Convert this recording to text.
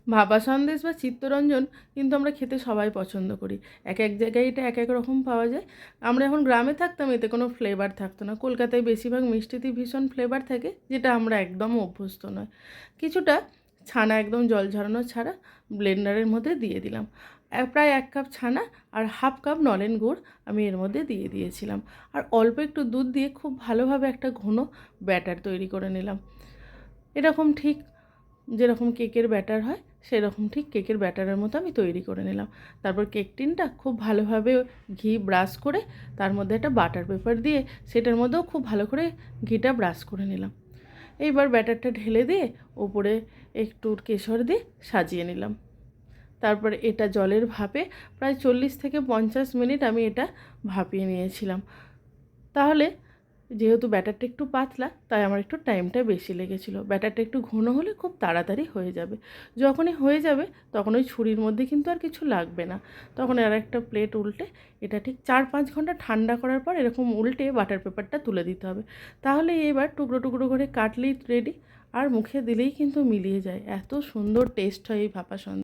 ভাপা সন্দেশ বা চিত্তরঞ্জন কিন্তু আমরা খেতে সবাই পছন্দ করি। এক এক জায়গায় এটা এক এক রকম পাওয়া যায়। আমরা যখন গ্রামে থাকতাম এতে কোনো ফ্লেভার থাকতো না। কলকাতায় বেশিরভাগ মিষ্টিতে ভীষণ ফ্লেভার থাকে, যেটা আমরা একদম অভ্যস্ত নয়। কিছুটা ছানা একদম জল ঝরানো ছাড়া ব্লেন্ডারের মধ্যে দিয়ে দিলাম। প্রায় 1 কাপ ছানা আর হাফ কাপ নলেন গুড় আমি এর মধ্যে দিয়ে দিয়েছিলাম। আর অল্প একটু দুধ দিয়ে খুব ভালোভাবে একটা ঘন ব্যাটার তৈরি করে নিলাম। এরকম ঠিক যেরকম কেকের ব্যাটার হয় সেরকম ঠিক কেকের ব্যাটারের মতো আমি তৈরি করে নিলাম। তারপর কেক টিনটা খুব ভালোভাবে ঘি ব্রাশ করে তার মধ্যে একটা বাটার পেপার দিয়ে সেটার মধ্যেও খুব ভালো করে ঘিটা ব্রাশ করে নিলাম। এইবার ব্যাটারটা ঢেলে দিয়ে ওপরে একটু কেশর দিয়ে সাজিয়ে নিলাম। তারপরে এটা জলের ভাপে প্রায় 40 থেকে 50 মিনিট আমি এটা ভাপিয়ে নিয়েছিলাম। তাহলে যেহেতু ব্যাটারটা একটু পাতলা তাই আমার একটু টাইমটা বেশি লেগেছিলো। ব্যাটারটা একটু ঘন হলে খুব তাড়াতাড়ি হয়ে যাবে। যখনই হয়ে যাবে তখন ওই ছুরির মধ্যে কিন্তু আর কিছু লাগবে না। তখন আর একটা প্লেট উল্টে এটা ঠিক 4-5 ঘন্টা ঠান্ডা করার পর এরকম উল্টে বাটার পেপারটা তুলে দিতে হবে। তাহলে এবার টুকরো টুকরো করে কাটলেই রেডি। আর মুখে দিলেই কিন্তু মিলিয়ে যায়, এত সুন্দর টেস্ট হয় এই ভাপা সন্দেশ।